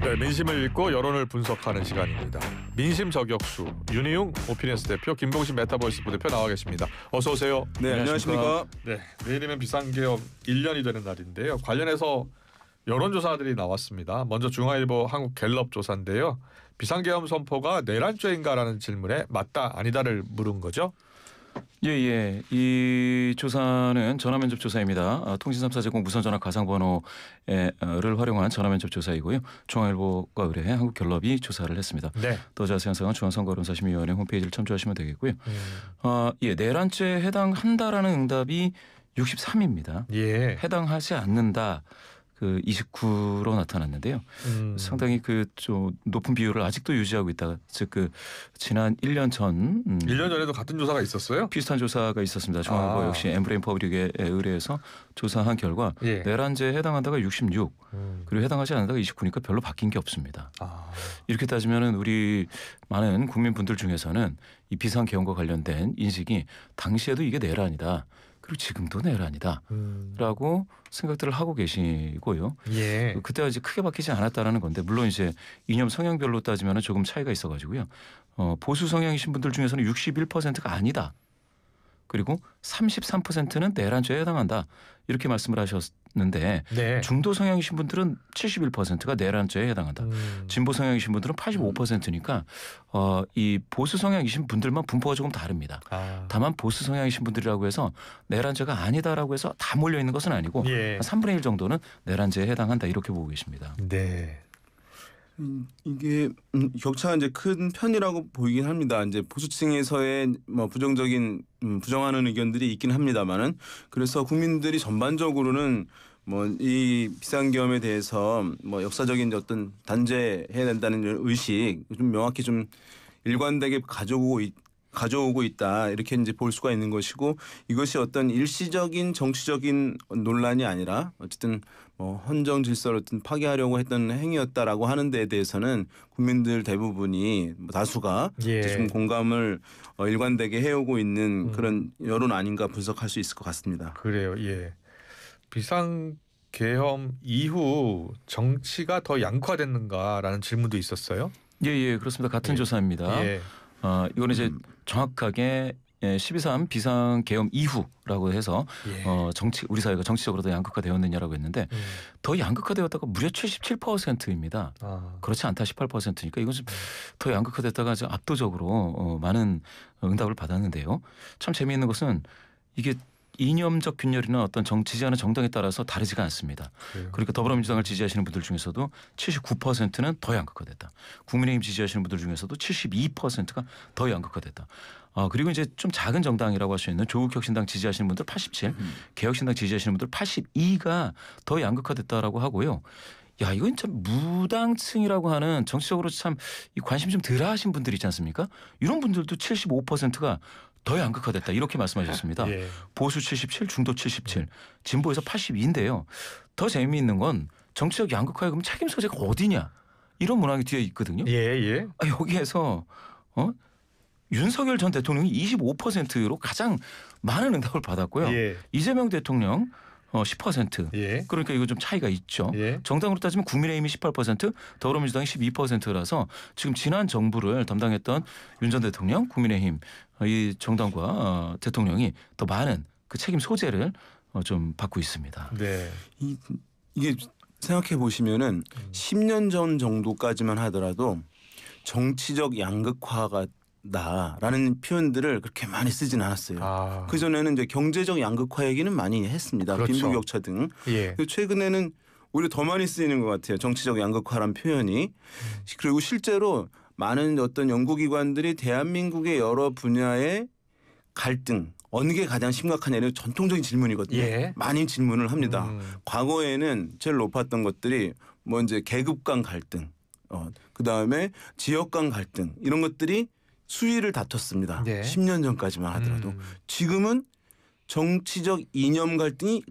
네, 민심을 읽고 여론을 분석하는 시간입니다. 민심 저격수 윤희용 오피니언스 대표, 김봉신 메타버스 부대표 나와 계십니다. 어서 오세요. 네, 안녕하십니까. 네, 내일이면 비상개업 1년이 되는 날인데요. 관련해서 여론조사들이 나왔습니다. 먼저 중앙일보 한국갤럽 조사인데요. 비상개업 선포가 내란죄인가라는 질문에 맞다 아니다를 물은 거죠? 예. 이 조사는 전화면접 조사입니다. 통신 3사 제공 무선전화 가상번호를 활용한 전화면접 조사이고요. 중앙일보과 의뢰해 한국갤럽이 조사를 했습니다. 네. 더 자세한 사항은 중앙선거여론사심위원회 홈페이지를 참조하시면 되겠고요. 내란죄에 해당한다라는 응답이 63입니다. 예. 해당하지 않는다. 29로 나타났는데요. 상당히 좀 높은 비율을 아직도 유지하고 있다. 즉 지난 1년 전 1년 전에도 같은 조사가 있었어요? 비슷한 조사가 있었습니다. 중앙일보 역시 엠브레인 퍼블릭에 의뢰해서 조사한 결과 내란죄에 해당한다가 66 그리고 해당하지 않는다가 29니까 별로 바뀐 게 없습니다. 이렇게 따지면 우리 많은 국민분들 중에서는 이 비상개헌과 관련된 인식이 당시에도 이게 내란이다. 그리고 지금도 내란이다 라고 생각들을 하고 계시고요. 예. 그때가 이제 크게 바뀌지 않았다라는 건데, 물론 이제 이념 성향별로 따지면 조금 차이가 있어가지고요. 보수 성향이신 분들 중에서는 61%가 아니다. 그리고 33%는 내란죄에 해당한다. 이렇게 말씀을 하셨는데 네. 중도 성향이신 분들은 71%가 내란죄에 해당한다. 진보 성향이신 분들은 85%니까 이 보수 성향이신 분들만 분포가 조금 다릅니다. 다만 보수 성향이신 분들이라고 해서 내란죄가 아니다라고 해서 다 몰려 있는 것은 아니고 한 3분의 1 정도는 내란죄에 해당한다 이렇게 보고 계십니다. 네. 이게 격차가 이제 큰 편이라고 보이긴 합니다. 이제 보수층에서의 부정하는 의견들이 있긴 합니다만은, 그래서 국민들이 전반적으로는 이 비상계엄에 대해서 역사적인 어떤 단죄해야 된다는 의식 좀 명확히 좀 일관되게 가져오고 있다, 이렇게 이제 볼 수가 있는 것이고, 이것이 어떤 일시적인 정치적인 논란이 아니라 어쨌든 헌정 질서를 어떤 파괴하려고 했던 행위였다라고 하는 데에 대해서는 국민들 대부분이 다수가 좀 공감을 일관되게 해오고 있는 그런 여론 아닌가 분석할 수 있을 것 같습니다. 그래요. 예. 비상계엄 이후 정치가 더 양화됐는가라는 질문도 있었어요. 예, 그렇습니다. 같은 조사입니다. 이거는 이제 정확하게 12.3 비상계엄 이후라고 해서 우리 사회가 정치적으로 더 양극화되었느냐라고 했는데 더 양극화되었다가 무려 77%입니다. 그렇지 않다 18%니까 이건 좀 더 양극화됐다가 압도적으로 많은 응답을 받았는데요. 참 재미있는 것은 이게 이념적 균열이나 어떤 지지하는 정당에 따라서 다르지가 않습니다. 그러니까 더불어민주당을 지지하시는 분들 중에서도 79%는 더 양극화됐다. 국민의힘 지지하시는 분들 중에서도 72%가 더 양극화됐다. 그리고 이제 좀 작은 정당이라고 할 수 있는 조국혁신당 지지하시는 분들 87, 개혁신당 지지하시는 분들 82가 더 양극화됐다라고 하고요. 야, 이건 참 무당층이라고 하는 정치적으로 참 관심 좀 덜하신 분들 있지 않습니까? 이런 분들도 75%가 더 양극화됐다 이렇게 말씀하셨습니다. 보수 77, 중도 77, 진보에서 82인데요. 더 재미있는 건 정치적 양극화에 그럼 책임 소재가 어디냐, 이런 문항이 뒤에 있거든요. 여기에서 윤석열 전 대통령이 25%로 가장 많은 응답을 받았고요. 이재명 대통령 10%. 그러니까 이거 좀 차이가 있죠. 정당으로 따지면 국민의힘이 18%, 더불어민주당이 12%라서 지금 지난 정부를 담당했던 윤 전 대통령, 국민의힘 이 정당과 대통령이 더 많은 그 책임 소재를 좀 받고 있습니다. 이게 생각해 보시면은 10년 전 정도까지만 하더라도 정치적 양극화가 라는 표현들을 그렇게 많이 쓰진 않았어요. 그전에는 이제 경제적 양극화 얘기는 많이 했습니다. 빈부격차 등. 최근에는 오히려 더 많이 쓰이는 것 같아요. 정치적 양극화란 표현이. 그리고 실제로 많은 어떤 연구기관들이 대한민국의 여러 분야의 갈등, 어느 게 가장 심각하냐는 전통적인 질문이거든요. 많이 질문을 합니다. 과거에는 제일 높았던 것들이 이제 계급 간 갈등, 그다음에 지역 간 갈등, 이런 것들이 수위를 다퉜습니다. 10년 전까지만 하더라도. 지금은 정치적 이념 갈등이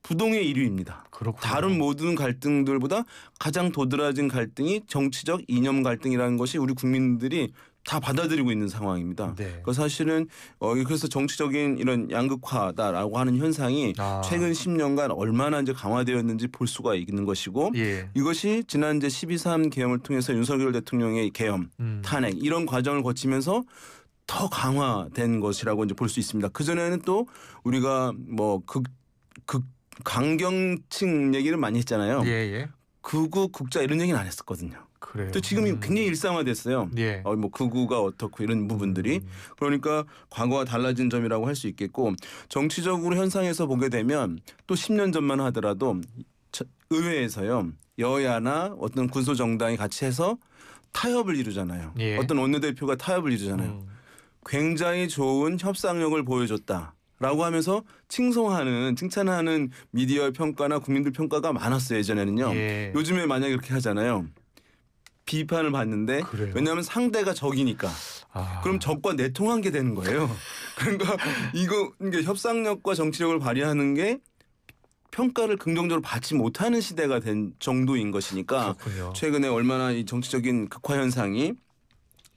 부동의 1위입니다. 다른 모든 갈등들보다 가장 도드라진 갈등이 정치적 이념 갈등이라는 것이 우리 국민들이 다 받아들이고 있는 상황입니다. 네. 그 사실은 그래서 정치적인 이런 양극화다라고 하는 현상이 최근 10년간 얼마나 이제 강화되었는지 볼 수가 있는 것이고 예. 이것이 지난 이제 12.3 계엄을 통해서 윤석열 대통령의 계엄, 탄핵 이런 과정을 거치면서 더 강화된 것이라고 이제 볼 수 있습니다. 그 전에는 또 우리가 뭐 강경층 얘기를 많이 했잖아요. 예. 극우 극자 이런 얘기는 안 했었거든요. 그래요. 또 지금 굉장히 일상화됐어요. 예. 뭐 극우가 어떻고 이런 부분들이 그러니까 과거와 달라진 점이라고 할 수 있겠고 정치적으로 현상에서 보게 되면 또 10년 전만 하더라도 의회에서요 여야나 어떤 군소 정당이 같이 해서 타협을 이루잖아요. 예. 어떤 원내대표가 타협을 이루잖아요. 굉장히 좋은 협상력을 보여줬다라고 하면서 칭찬하는 미디어의 평가나 국민들 평가가 많았어요. 예전에는요. 예. 요즘에 만약에 그렇게 하잖아요. 비판을 받는데 그래요? 왜냐하면 상대가 적이니까 그럼 적과 내통한 게 되는 거예요. 그러니까 이게 협상력과 정치력을 발휘하는 게 평가를 긍정적으로 받지 못하는 시대가 된 정도인 것이니까 그렇군요. 최근에 얼마나 이 정치적인 극화 현상이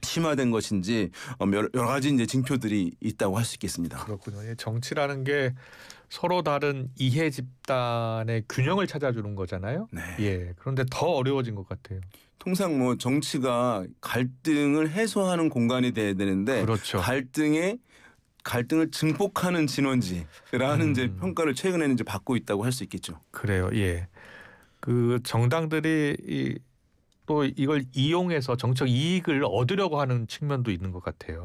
심화된 것인지 여러 가지 이제 징표들이 있다고 할 수 있겠습니다. 그렇군요. 정치라는 게 서로 다른 이해 집단의 균형을 찾아주는 거잖아요. 네. 예. 그런데 더 어려워진 것 같아요. 통상 뭐 정치가 갈등을 해소하는 공간이 돼야 되는데 그렇죠. 갈등을 증폭하는 진원지라는 이제 평가를 최근에는 이제 받고 있다고 할 수 있겠죠. 그래요. 예. 그 정당들이 또 이걸 이용해서 정책 이익을 얻으려고 하는 측면도 있는 것 같아요.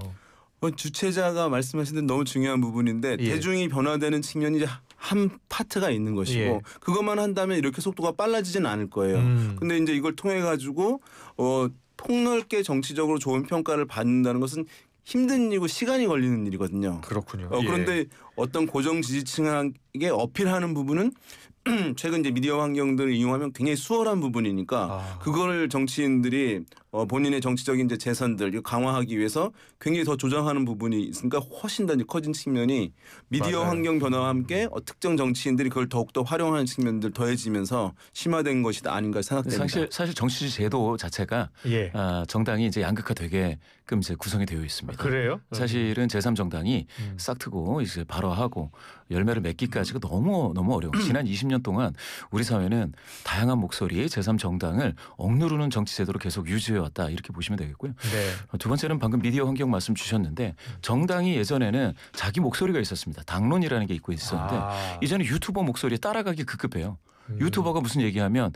주체자가 말씀하신 데 너무 중요한 부분인데 예. 대중이 변화되는 측면이 이제 한 파트가 있는 것이고 예. 그것만 한다면 이렇게 속도가 빨라지지는 않을 거예요. 근데 이제 이걸 통해 가지고 폭넓게 정치적으로 좋은 평가를 받는다는 것은 힘든 일이고 시간이 걸리는 일이거든요. 그렇군요. 그런데 어떤 고정 지지층에게 어필하는 부분은 최근 이제 미디어 환경들을 이용하면 굉장히 수월한 부분이니까 그거를 정치인들이 본인의 정치적인 이제 재산들 강화하기 위해서 굉장히 더 조장하는 부분이 있으니까 훨씬 더 이제 커진 측면이 미디어 맞아요. 환경 변화와 함께 특정 정치인들이 그걸 더욱더 활용하는 측면들 더해지면서 심화된 것이 아닌가 생각됩니다. 사실 정치 제도 자체가 예. 정당이 이제 양극화되게끔 이제 구성이 되어 있습니다. 그래요? 사실은 제3정당이 싹 트고 이제 발화하고 열매를 맺기까지가 너무 어려워. 지난 20년 동안 우리 사회는 다양한 목소리의 제3정당을 억누르는 정치 제도로 계속 유지해 왔다 이렇게 보시면 되겠고요. 네. 두 번째는 방금 미디어 환경 말씀 주셨는데 정당이 예전에는 자기 목소리가 있었습니다. 당론이라는 게 있고 있었는데 이제는 유튜버 목소리에 따라가기 급급해요. 유튜버가 무슨 얘기하면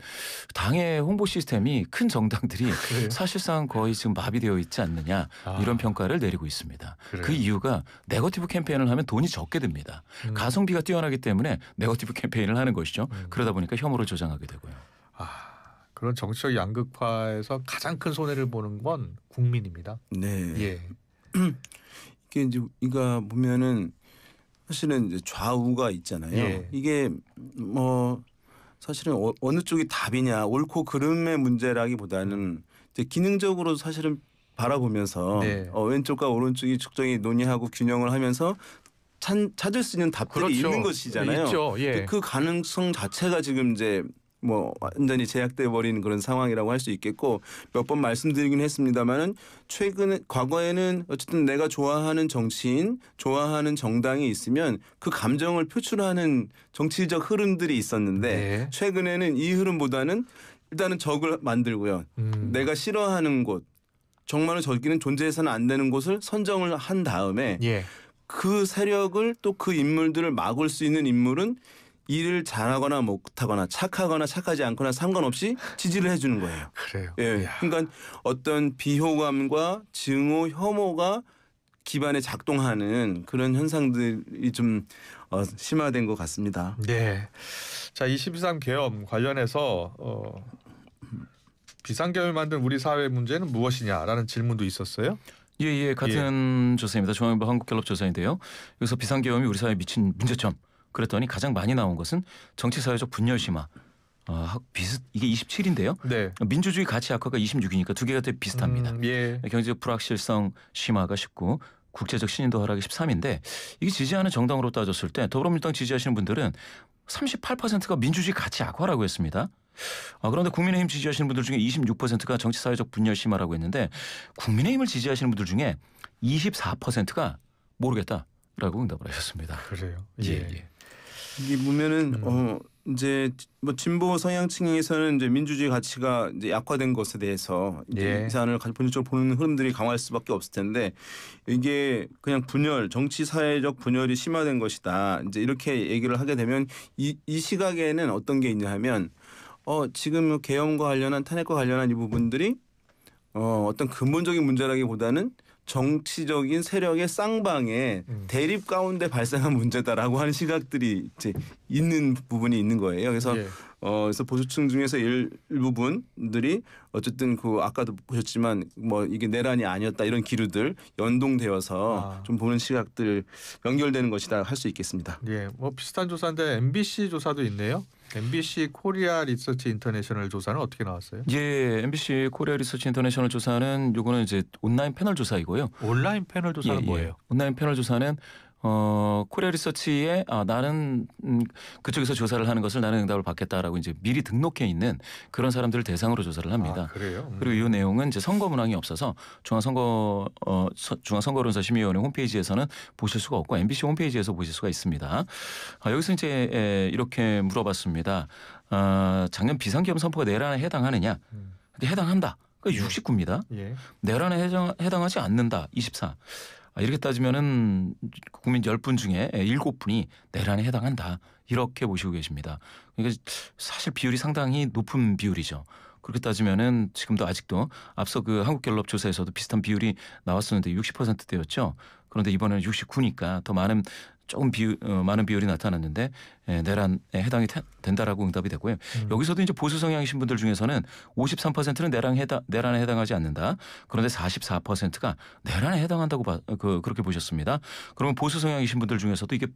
당의 홍보 시스템이 큰 정당들이 그래요? 사실상 거의 지금 마비되어 있지 않느냐 이런 평가를 내리고 있습니다. 그래요? 그 이유가 네거티브 캠페인을 하면 돈이 적게 듭니다. 가성비가 뛰어나기 때문에 네거티브 캠페인을 하는 것이죠. 그러다 보니까 혐오를 조장하게 되고요. 그런 정치적 양극화에서 가장 큰 손해를 보는 건 국민입니다. 네. 예. 이게 이제 이거 보면은 사실은 이제 좌우가 있잖아요. 예. 이게 뭐 사실은 어느 쪽이 답이냐 옳고 그름의 문제라기보다는 이제 기능적으로 사실은 바라보면서 네. 왼쪽과 오른쪽이 적정히 논의하고 균형을 하면서 찾을 수 있는 답들이 그렇죠. 있는 것이잖아요. 있죠. 예. 그 가능성 자체가 지금 이제 뭐 완전히 제약돼 버린 그런 상황이라고 할 수 있겠고 몇 번 말씀드리긴 했습니다만은 과거에는 어쨌든 내가 좋아하는 정치인, 좋아하는 정당이 있으면 그 감정을 표출하는 정치적 흐름들이 있었는데 네. 최근에는 이 흐름보다는 일단은 적을 만들고요. 내가 싫어하는 곳, 정말로 저기는 존재해서는 안 되는 곳을 선정을 한 다음에 예. 그 세력을 또 그 인물들을 막을 수 있는 인물은 일을 잘하거나 못하거나 착하거나 착하지 않거나 상관없이 지지를 해주는 거예요. 그래요. 예. 그러니까 어떤 비호감과 증오, 혐오가 기반에 작동하는 그런 현상들이 좀 심화된 것 같습니다. 네. 자, 22.3 계엄 관련해서 비상계엄을 만든 우리 사회 문제는 무엇이냐라는 질문도 있었어요. 예, 같은 조사입니다. 중앙일보 한국갤럽 조사인데요. 여기서 비상계엄이 우리 사회에 미친 문제점. 그랬더니 가장 많이 나온 것은 정치사회적 분열 심화. 이게 27인데요. 네. 민주주의 가치 악화가 26이니까 두 개가 되게 비슷합니다. 예. 경제적 불확실성 심화가 19, 국제적 신인도 하락이 13인데 이게 지지하는 정당으로 따졌을 때 더불어민주당 지지하시는 분들은 38%가 민주주의 가치 악화라고 했습니다. 그런데 국민의힘 지지하시는 분들 중에 26%가 정치 사회적 분열 심화라고 했는데 국민의힘을 지지하시는 분들 중에 24%가 모르겠다라고 응답을 하셨습니다. 그래요. 예. 이게 보면은 이제 뭐 진보 성향층에서는 이제 민주주의 가치가 이제 약화된 것에 대해서 이제 이 사안을 본질적으로 보는 흐름들이 강화할 수밖에 없을 텐데 이게 그냥 분열, 정치 사회적 분열이 심화된 것이다. 이제 이렇게 얘기를 하게 되면 이 시각에는 어떤 게 있냐 하면 지금 계엄과 관련한 탄핵과 관련한 이 부분들이 어떤 근본적인 문제라기보다는 정치적인 세력의 쌍방의 대립 가운데 발생한 문제다라고 하는 시각들이 이제 있는 부분이 있는 거예요. 그래서 그래서 보수층 중에서 일부분들이 어쨌든 아까도 보셨지만 뭐 이게 내란이 아니었다 이런 기류들 연동되어서 좀 보는 시각들 연결되는 것이다 할 수 있겠습니다. 예, 뭐 비슷한 조사인데 MBC 조사도 있네요. MBC 코리아 리서치 인터내셔널 조사는 어떻게 나왔어요? 예, MBC 코리아 리서치 인터내셔널 조사는 요거는 이제 온라인 패널 조사이고요. 온라인 패널 조사는 뭐예요? 온라인 패널 조사는 코리아 리서치에 나는 그쪽에서 조사를 하는 것을 나는 응답을 받겠다라고 이제 미리 등록해 있는 그런 사람들을 대상으로 조사를 합니다. 그래요? 그리고 이 내용은 이제 선거 문항이 없어서 중앙선거론사 심의위원회 홈페이지에서는 보실 수가 없고 MBC 홈페이지에서 보실 수가 있습니다. 여기서 이제 이렇게 물어봤습니다. 작년 비상계엄 선포가 내란에 해당하느냐? 해당한다. 그러니까 69입니다. 내란에 해당하지 않는다. 24. 이렇게 따지면은 국민 10분 중에 7분이 내란에 해당한다. 이렇게 보시고 계십니다. 그러니까 사실 비율이 상당히 높은 비율이죠. 그렇게 따지면은 지금도 아직도 앞서 한국갤럽 조사에서도 비슷한 비율이 나왔었는데 60%대였죠. 그런데 이번에는 69니까 더 많은 많은 비율이 나타났는데 내란에 해당이 된다라고 응답이 되고요. 여기서도 이제 보수 성향이신 분들 중에서는 53%는 내란에 해당하지 않는다. 그런데 44%가 내란에 해당한다고 그렇게 보셨습니다. 그러면 보수 성향이신 분들 중에서도 이게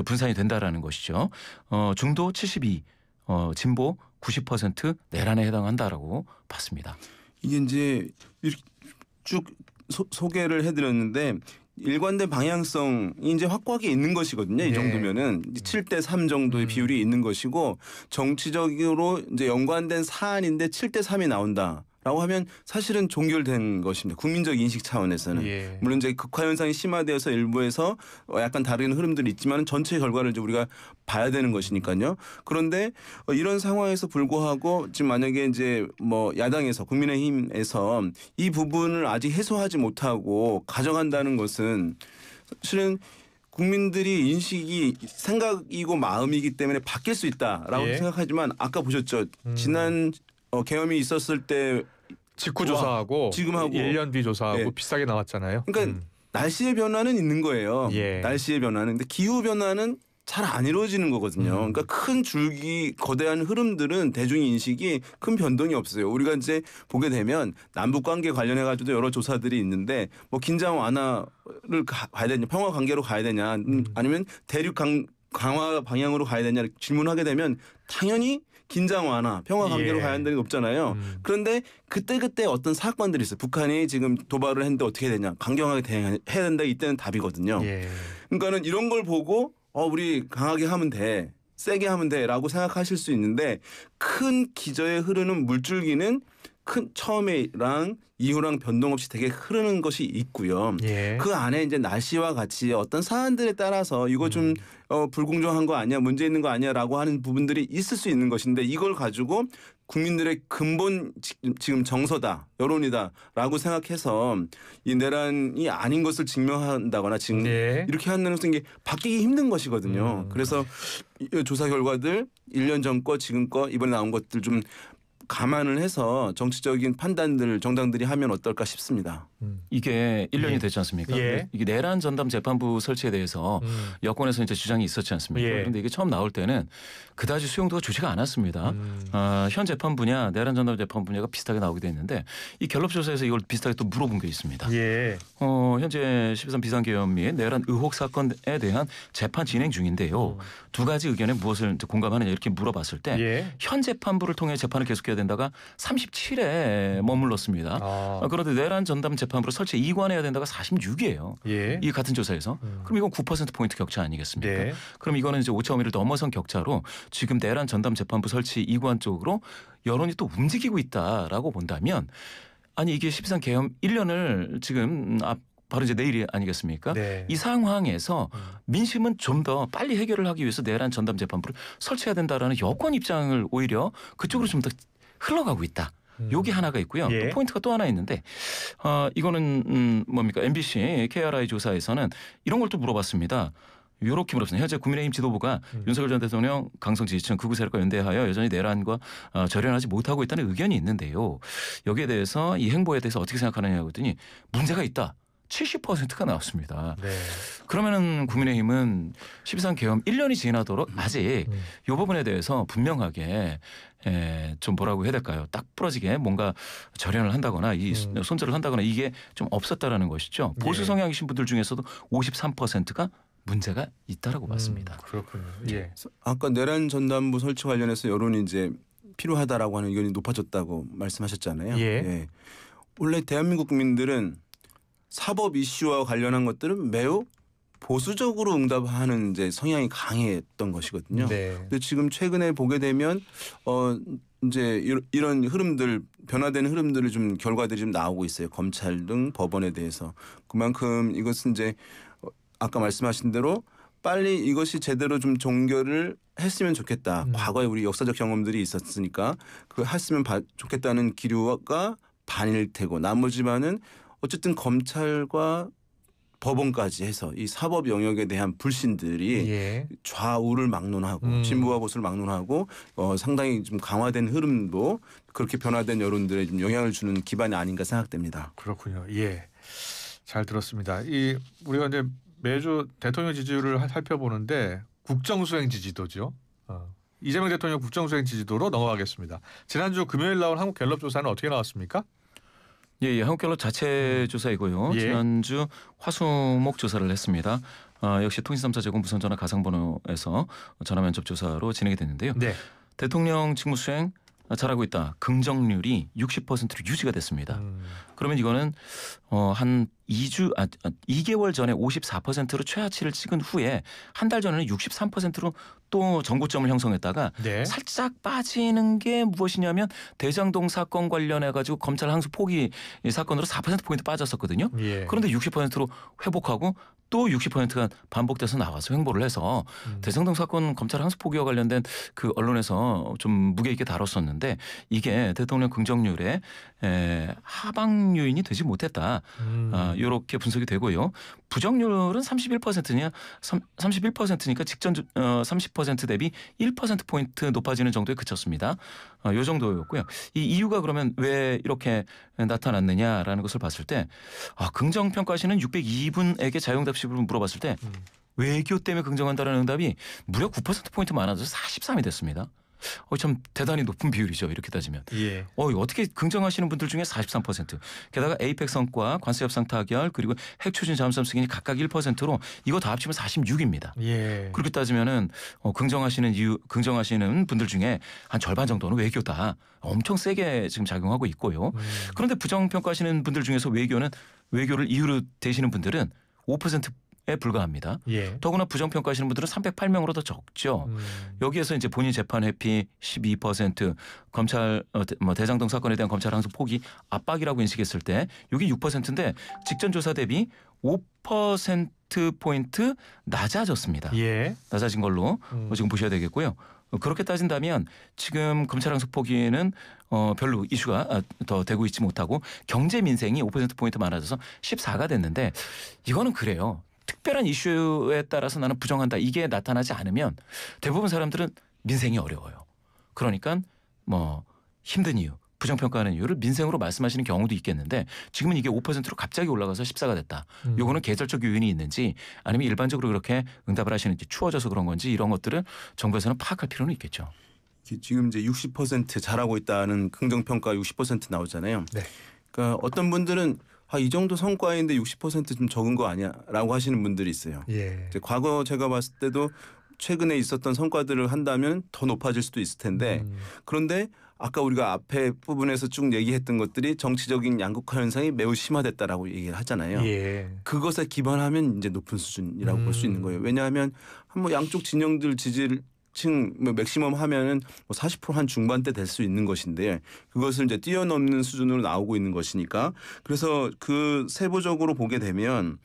분산이 된다라는 것이죠. 중도 72, 진보 90% 내란에 해당한다라고 봤습니다. 이게 이제 쭉 소개를 해드렸는데 일관된 방향성이 이제 확고하게 있는 것이거든요. 이 정도면은 7대3 정도의 비율이 있는 것이고 정치적으로 이제 연관된 사안인데 7대3이 나온다. 라고 하면 사실은 종결된 것입니다. 국민적 인식 차원에서는. 물론 이제 극화 현상이 심화되어서 일부에서 약간 다른 흐름들이 있지만 전체 결과를 이제 우리가 봐야 되는 것이니까요. 그런데 이런 상황에서 불구하고 지금 만약에 이제 뭐 야당에서 국민의힘에서 이 부분을 아직 해소하지 못하고 가져간다는 것은 사실은 국민들이 인식이 생각이고 마음이기 때문에 바뀔 수 있다라고 생각하지만 아까 보셨죠. 지난 계엄이 있었을 때 직후 조사하고 지금하고 1년 뒤 조사하고 비슷하게 나왔잖아요. 그러니까 날씨의 변화는 있는 거예요. 날씨의 변화는. 근데 기후 변화는 잘 안 이루어지는 거거든요. 그러니까 큰 줄기 거대한 흐름들은 대중 인식이 큰 변동이 없어요. 우리가 이제 보게 되면 남북 관계 관련해 가지고도 여러 조사들이 있는데 뭐 긴장 완화를 가야 되냐, 평화 관계로 가야 되냐, 아니면 대륙 강화 방향으로 가야 되냐 질문하게 되면 당연히 긴장 완화, 평화 관계로 가야 한다는 게 없잖아요. 그런데 그때 어떤 사건들이 있어요. 북한이 지금 도발을 했는데 어떻게 해야 되냐. 강경하게 대응해야 된다. 이때는 답이거든요. 그러니까는 이런 걸 보고 우리 강하게 하면 돼. 세게 하면 돼. 라고 생각하실 수 있는데 큰 기저에 흐르는 물줄기는 큰 처음에랑 이후랑 변동 없이 되게 흐르는 것이 있고요. 그 안에 이제 날씨와 같이 어떤 사안들에 따라서 이거 좀 불공정한 거 아니야, 문제 있는 거 아니야라고 하는 부분들이 있을 수 있는 것인데 이걸 가지고 국민들의 근본 지금 정서다, 여론이다라고 생각해서 이 내란이 아닌 것을 증명한다거나 지금 이렇게 하는 것은 이게 바뀌기 힘든 것이거든요. 그래서 이 조사 결과들 1년 전 거, 지금 거, 이번에 나온 것들 좀 감안을 해서 정치적인 판단들 정당들이 하면 어떨까 싶습니다. 이게 1년이 됐지 않습니까? 이게 내란 전담 재판부 설치에 대해서 여권에서 이제 주장이 있었지 않습니까? 그런데 이게 처음 나올 때는 그다지 수용도가 좋지가 않았습니다. 현 재판 분야, 내란 전담 재판 분야가 비슷하게 나오기도 했는데 이 갤럽 조사에서 이걸 비슷하게 또 물어본 게 있습니다. 현재 12.3 비상계엄 및 내란 의혹 사건에 대한 재판 진행 중인데요. 두 가지 의견에 무엇을 공감하느냐 이렇게 물어봤을 때 현 재판부를 통해 재판을 계속해야 설치해야 된다가 37에 머물렀습니다. 그런데 내란 전담 재판부로 설치 이관해야 된다가 46이에요. 예. 이 같은 조사에서. 그럼 이건 9%포인트 격차 아니겠습니까? 네. 그럼 이거는 이제 5.1을 넘어선 격차로 지금 내란 전담 재판부 설치 이관 쪽으로 여론이 또 움직이고 있다라고 본다면 아니 이게 13 개헌 1년을 지금 바로 이제 내일이 아니겠습니까? 네. 이 상황에서 민심은 좀 더 빨리 해결을 하기 위해서 내란 전담 재판부를 설치해야 된다라는 여권 입장을 오히려 그쪽으로 좀 더 흘러가고 있다. 요게 하나가 있고요. 예. 또 포인트가 또 하나 있는데 이거는 뭡니까? MBC KRI 조사에서는 이런 걸 또 물어봤습니다. 이렇게 물었습니다. 현재 국민의힘 지도부가 윤석열 전 대통령 강성 지지층 극우 세력과 연대하여 여전히 내란과 절연하지 못하고 있다는 의견이 있는데요. 여기에 대해서 이 행보에 대해서 어떻게 생각하느냐고 했더니 문제가 있다. 70%가 나왔습니다. 네. 그러면은 국민의힘은 13 개헌 1년이 지나도록 아직 이 부분에 대해서 분명하게 좀 뭐라고 해야 될까요? 딱 부러지게 뭔가 절연을 한다거나 이 손절을 한다거나 이게 좀 없었다라는 것이죠. 보수 성향이신 분들 중에서도 53%가 문제가 있다라고 봤습니다. 그렇군요. 예. 아까 내란 전담부 설치 관련해서 여론이 이제 필요하다라고 하는 의견이 높아졌다고 말씀하셨잖아요. 예. 원래 대한민국 국민들은 사법 이슈와 관련한 것들은 매우 보수적으로 응답하는 이제 성향이 강했던 것이거든요. 네. 근데 지금 최근에 보게 되면 이제 이런 흐름들 변화되는 흐름들을 좀 결과들이 좀 나오고 있어요. 검찰 등 법원에 대해서 그만큼 이것은 이제 아까 말씀하신 대로 빨리 이것이 제대로 좀 종결을 했으면 좋겠다. 과거에 우리 역사적 경험들이 있었으니까 그 했으면 좋겠다는 기류가 반일 테고 나머지 반은 어쨌든 검찰과 법원까지 해서 이 사법 영역에 대한 불신들이 좌우를 막론하고 진보와 보수를 막론하고 상당히 좀 강화된 흐름도 그렇게 변화된 여론들에 좀 영향을 주는 기반이 아닌가 생각됩니다. 그렇군요. 예, 잘 들었습니다. 이 우리가 이제 매주 대통령 지지율을 살펴보는데 국정수행 지지도죠. 이재명 대통령 국정수행 지지도로 넘어가겠습니다. 지난주 금요일 나온 한국갤럽 조사는 어떻게 나왔습니까? 예, 한국갤럽 자체 조사이고요. 지난주 화수목 조사를 했습니다. 역시 통신 3사 제공 무선전화 가상번호에서 전화 면접 조사로 진행이 됐는데요. 네. 대통령 직무 수행 잘하고 있다. 긍정률이 60%로 유지가 됐습니다. 그러면 이거는 한 2개월 전에 54%로 최하치를 찍은 후에 한 달 전에는 63%로 또 전고점을 형성했다가 살짝 빠지는 게 무엇이냐면 대장동 사건 관련해 가지고 검찰 항소 포기 사건으로 4%포인트 빠졌었거든요. 그런데 60%로 회복하고 또 60%가 반복돼서 나와서 횡보를 해서 대장동 사건 검찰 항소 포기와 관련된 그 언론에서 좀 무게 있게 다뤘었는데 이게 대통령 긍정률에 하방 요인이 되지 못했다. 이렇게 분석이 되고요. 부정률은 31%니까 직전 30% 대비 1%포인트 높아지는 정도에 그쳤습니다. 이 정도였고요. 이 이유가 그러면 왜 이렇게 나타났느냐라는 것을 봤을 때 긍정평가시는 602분에게 자유응답식으로 물어봤을 때 외교 때문에 긍정한다는 응답이 무려 9%포인트 많아져서 43이 됐습니다. 참 대단히 높은 비율이죠. 이렇게 따지면. 어떻게 긍정하시는 분들 중에 43%. 게다가 에이펙 성과, 관세 협상 타결 그리고 핵 추진 잠수함 승인이 각각 1%로 이거 다 합치면 46입니다. 그렇게 따지면은 긍정하시는 분들 중에 한 절반 정도는 외교다. 엄청 세게 지금 작용하고 있고요. 그런데 부정평가하시는 분들 중에서 외교를 이유로 대시는 분들은 5%에 불과합니다. 더구나 부정평가하시는 분들은 308명으로 더 적죠. 여기에서 이제 본인 재판 회피 12%, 검찰 대장동 사건에 대한 검찰 항소 포기 압박이라고 인식했을 때 이게 6%인데 직전 조사 대비 5%포인트 낮아졌습니다. 낮아진 걸로 지금 보셔야 되겠고요. 그렇게 따진다면 지금 검찰 항소 포기는 별로 이슈가 더 되고 있지 못하고 경제 민생이 5%포인트 많아져서 14가 됐는데 이거는 그래요. 특별한 이슈에 따라서 나는 부정한다. 이게 나타나지 않으면 대부분 사람들은 민생이 어려워요. 그러니까 힘든 이유, 부정평가하는 이유를 민생으로 말씀하시는 경우도 있겠는데 지금은 이게 5%로 갑자기 올라가서 14가 됐다. 요거는 계절적 요인이 있는지 아니면 일반적으로 그렇게 응답을 하시는지 추워져서 그런 건지 이런 것들을 정부에서는 파악할 필요는 있겠죠. 지금 이제 60% 잘하고 있다는 긍정평가 60% 나오잖아요. 그러니까 어떤 분들은 이 정도 성과인데 60% 좀 적은 거 아니야라고 하시는 분들이 있어요. 이제 과거 제가 봤을 때도 최근에 있었던 성과들을 한다면 더 높아질 수도 있을 텐데 그런데 아까 우리가 앞에 부분에서 쭉 얘기했던 것들이 정치적인 양극화 현상이 매우 심화됐다라고 얘기를 하잖아요. 예. 그것에 기반하면 이제 높은 수준이라고 볼 수 있는 거예요. 왜냐하면 뭐 양쪽 진영들 지지층 뭐 맥시멈 하면은 뭐 40% 한 중반대 될 수 있는 것인데 그것을 이제 뛰어넘는 수준으로 나오고 있는 것이니까 그래서 그 세부적으로 보게 되면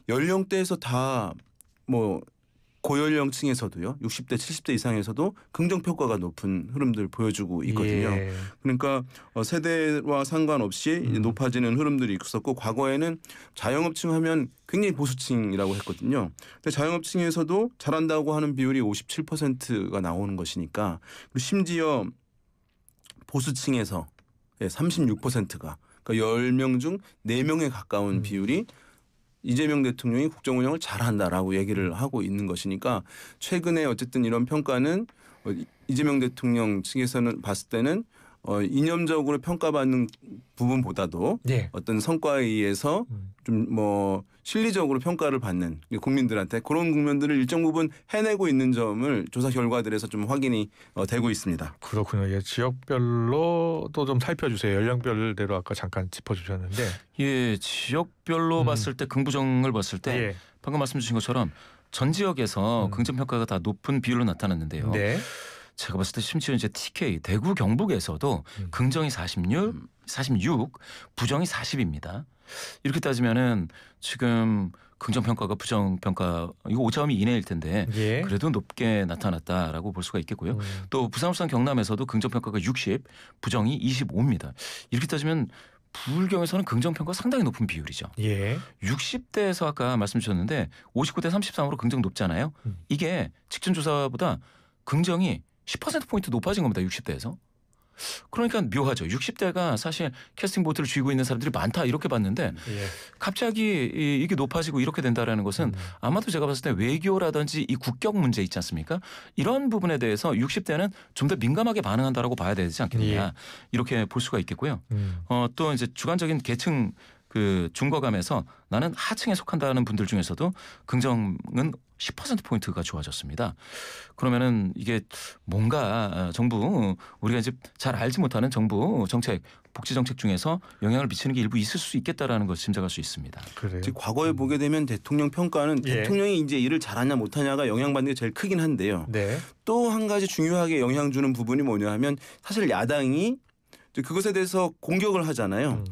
연령대에서 다 뭐 고연령층에서도요. 60대 70대 이상에서도 긍정평가가 높은 흐름들 보여주고 있거든요. 예. 그러니까 세대와 상관없이 이제 높아지는 흐름들이 있었고 과거에는 자영업층 하면 굉장히 보수층이라고 했거든요. 근데 자영업층에서도 잘한다고 하는 비율이 57%가 나오는 것이니까 그리고 심지어 보수층에서 36%가 그러니까 10명 중 4명에 가까운 비율이 이재명 대통령이 국정 운영을 잘한다라고 얘기를 하고 있는 것이니까 최근에 어쨌든 이런 평가는 이재명 대통령 측에서는 봤을 때는 이념적으로 평가받는 부분보다도 예. 어떤 성과에 의해서 좀 뭐 실리적으로 평가를 받는 국민들한테 그런 국면들을 일정 부분 해내고 있는 점을 조사 결과들에서 좀 확인이 되고 있습니다. 그렇군요. 예, 지역별로도 좀 살펴주세요. 연령별대로 아까 잠깐 짚어주셨는데. 예, 지역별로 봤을 때 긍부정을 봤을 때 예. 방금 말씀 주신 것처럼 전 지역에서 긍정 평가가 다 높은 비율로 나타났는데요. 네. 제가 봤을 때 심지어 이제 TK 대구 경북에서도 긍정이 46, 부정이 40입니다. 이렇게 따지면은 지금 긍정 평가가 부정 평가 이거 오차범위 이내일 텐데 예. 그래도 높게 나타났다라고 볼 수가 있겠고요. 또 부산, 울산, 경남에서도 긍정 평가가 60, 부정이 25입니다. 이렇게 따지면 부울경에서는 긍정 평가 상당히 높은 비율이죠. 예. 60대에서 아까 말씀 주셨는데 59대 33으로 긍정 높잖아요. 이게 직전 조사보다 긍정이 10%포인트 높아진 겁니다. 60대에서. 그러니까 묘하죠. 60대가 사실 캐스팅 보트를 쥐고 있는 사람들이 많다 이렇게 봤는데 예. 갑자기 이게 높아지고 이렇게 된다라는 것은 아마도 제가 봤을 때 외교라든지 이 국격 문제 있지 않습니까? 이런 부분에 대해서 60대는 좀 더 민감하게 반응한다라고 봐야 되지 않겠느냐. 예. 이렇게 볼 수가 있겠고요. 또 이제 주관적인 계층 그 중거감에서 나는 하층에 속한다는 분들 중에서도 긍정은 10%포인트가 좋아졌습니다. 그러면은 이게 뭔가 정부 우리가 이제 잘 알지 못하는 정부 정책 복지 정책 중에서 영향을 미치는 게 일부 있을 수 있겠다라는 것을 짐작할 수 있습니다. 그래요. 즉 과거에 보게 되면 대통령 평가는 예. 대통령이 이제 일을 잘하냐 못하냐가 영향받는 게 제일 크긴 한데요. 네. 또 한 가지 중요하게 영향 주는 부분이 뭐냐 하면 사실 야당이 그것에 대해서 공격을 하잖아요.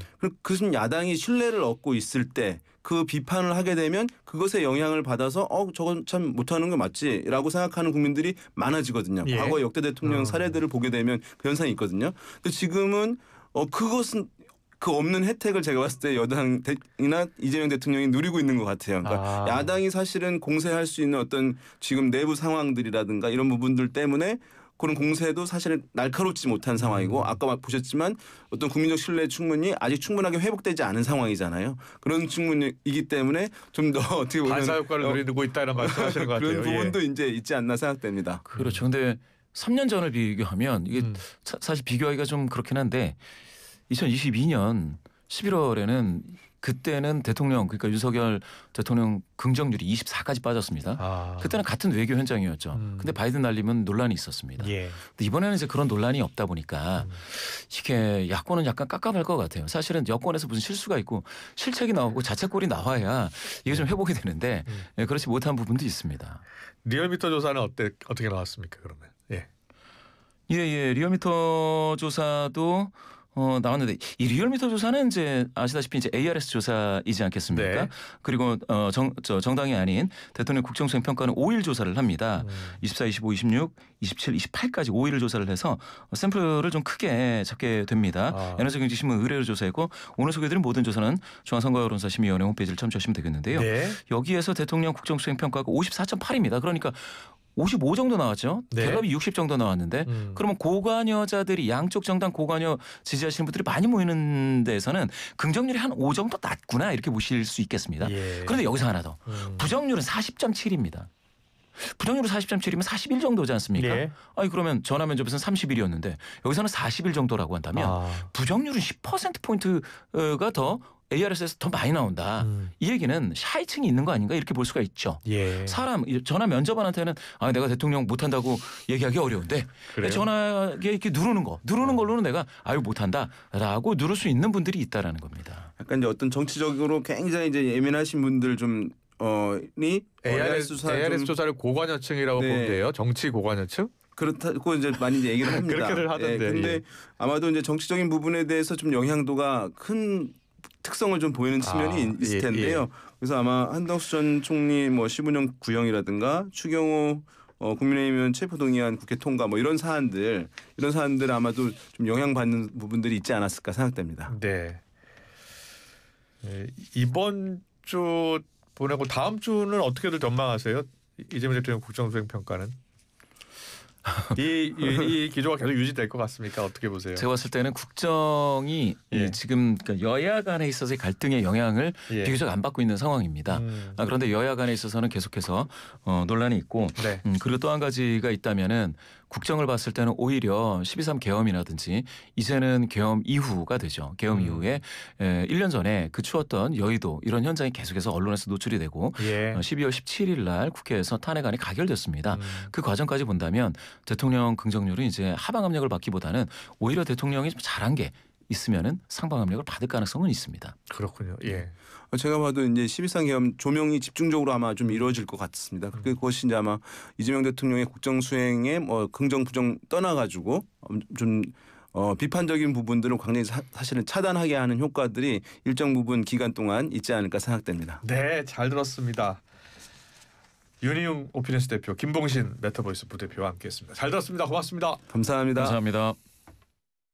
그것은 야당이 신뢰를 얻고 있을 때 그 비판을 하게 되면 그것에 영향을 받아서 저건 참 못하는 거 맞지라고 생각하는 국민들이 많아지거든요. 예. 과거 역대 대통령 사례들을 보게 되면 그 현상이 있거든요. 근데 지금은 그것은 그 없는 혜택을 제가 봤을 때 여당이나 이재명 대통령이 누리고 있는 것 같아요. 그러니까 야당이 사실은 공세할 수 있는 어떤 지금 내부 상황들이라든가 이런 부분들 때문에 그런 공세도 사실은 날카롭지 못한 상황이고 아까 보셨지만 어떤 국민적 신뢰 충분히 아직 충분하게 회복되지 않은 상황이잖아요. 그런 측면이기 때문에 좀 더 어떻게 보면 반사 효과를 누리고 있다 이런 말씀하시는 것 같아요. 그런 부분도 이제 있지 않나 생각됩니다. 그렇죠. 근데 3년 전을 비교하면 이게 사실 비교하기가 좀 그렇긴 한데 2022년 11월에는 그때는 대통령 그러니까 윤석열 대통령 긍정률이 24까지 빠졌습니다. 그때는 같은 외교 현장이었죠. 근데 바이든 날리면 논란이 있었습니다. 예. 근데 이번에는 이제 그런 논란이 없다 보니까 이게 야권은 약간 깝깝할 것 같아요. 사실은 여권에서 무슨 실수가 있고 실책이 나오고 자책골이 나와야 이게 좀 회복이 되는데 그렇지 못한 부분도 있습니다. 리얼미터 조사는 어떻게 나왔습니까? 그러면. 예. 예. 리얼미터 조사도 나왔는데 이 리얼미터 조사는 이제 아시다시피 이제 ARS 조사이지 않겠습니까? 네. 그리고 정당이 아닌 대통령 국정수행 평가는 5일 조사를 합니다. 24, 25, 26, 27, 28까지 5일을 조사를 해서 샘플을 좀 크게 잡게 됩니다. NH경제신문 의뢰로 조사했고 오늘 소개드린 모든 조사는 중앙선거여론조사심의위원회 홈페이지를 참조하시면 되겠는데요. 네. 여기에서 대통령 국정수행 평가가 54.8입니다. 그러니까 55 정도 나왔죠. 네. 대답이 60 정도 나왔는데 그러면 고관여자들이 양쪽 정당 고관여 지지하시는 분들이 많이 모이는 데에서는 긍정률이 한 5 정도 낮구나 이렇게 보실 수 있겠습니다. 예. 그런데 여기서 하나 더. 부정률은 40.7입니다. 부정률은 40.7이면 41 정도지 않습니까? 예. 아니 그러면 전화 면접에서는 31이었는데 여기서는 41 정도라고 한다면 부정률은 10%포인트가 더 ARS에서 더 많이 나온다. 이 얘기는 하위층이 있는 거 아닌가 이렇게 볼 수가 있죠. 예. 사람 전화 면접관한테는 내가 대통령 못한다고 얘기하기 어려운데 그래요? 전화에 이렇게 누르는 걸로는 내가 못한다라고 누를 수 있는 분들이 있다라는 겁니다. 약간 이제 어떤 정치적으로 굉장히 이제 예민하신 분들 좀 ARS 조사를 고관여층이라고 네. 보면 돼요. 정치 고관여층? 그렇다고 이제 많이 이제 얘기를 합니다. 그렇게들 하던데. 근데 예. 아마도 이제 정치적인 부분에 대해서 좀 영향도가 큰 특성을 좀 보이는 측면이 있을 텐데요. 그래서 아마 한덕수 전 총리 뭐 15년 구형이라든가 추경호 국민의힘 의원 체포동의안 국회 통과 뭐 이런 사안들 아마도 좀 영향받는 부분들이 있지 않았을까 생각됩니다. 네. 이번 주 보내고 다음 주는 어떻게들 전망하세요? 이재명 대통령 국정수행 평가는? 이 기조가 계속 유지될 것 같습니까? 어떻게 보세요? 제가 봤을 때는 국정이 지금 그러니까 여야 간에 있어서의 갈등의 영향을 비교적 안 받고 있는 상황입니다. 그런데 여야 간에 있어서는 계속해서 논란이 있고 네. 그리고 또 한 가지가 있다면은 국정을 봤을 때는 오히려 12.3 계엄이라든지 이제는 계엄 이후가 되죠. 계엄 이후에 1년 전에 그 추웠던 여의도 이런 현장이 계속해서 언론에서 노출이 되고 12월 17일 날 국회에서 탄핵안이 가결됐습니다. 그 과정까지 본다면 대통령 긍정률은 이제 하방 압력을 받기보다는 오히려 대통령이 좀 잘한 게 있으면은 상방 압력을 받을 가능성은 있습니다. 그렇군요. 예. 제가 봐도 이제 12.3 계엄 조명이 집중적으로 아마 좀 이루어질 것 같습니다. 그것이 이제 아마 이재명 대통령의 국정 수행에 뭐 긍정 부정 떠나가지고 좀 비판적인 부분들을 굉장히 사실은 차단하게 하는 효과들이 일정 부분 기간 동안 있지 않을까 생각됩니다. 네, 잘 들었습니다. 윤희용 오피니언스 대표, 김봉신 메타보이스 부대표와 함께했습니다. 잘 들었습니다. 고맙습니다. 감사합니다. 감사합니다.